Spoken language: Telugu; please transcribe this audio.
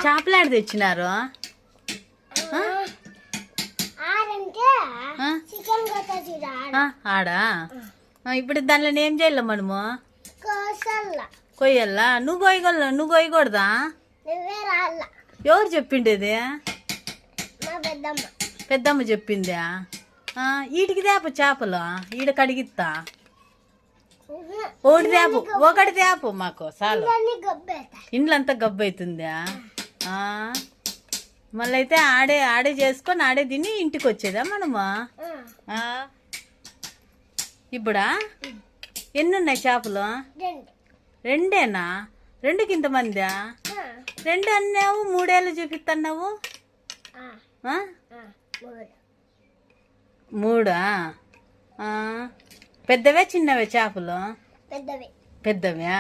చేపలు ఆడ తెచ్చినారు? ఆడా ఇప్పుడు దానిలో ఏం చేయాలి మనము? కొయ్యాలా? నువ్వు కొయ్యకూడదా? ఎవరు చెప్పిండేది? పెద్దమ్మ చెప్పిందా? ఈడికి తేప చేపలు ఈడ కడిగిస్తా. ఒకటి తేపు మాకు చాలు. ఇండ్లంతా గబ్బు అవుతుందా? మళ్ళీ అయితే ఆడే చేసుకొని ఆడే తిని ఇంటికి వచ్చేదా మనము? ఇప్పుడా ఎన్ని ఉన్నాయి చేపలు? రెండేనా? రెండుకి ఇంతమందా? రెండు అన్నావు, మూడేళ్ళు చూపిస్తున్నావు. మూడా? పెద్దవే చిన్నవే చేపలు? పెద్దవే.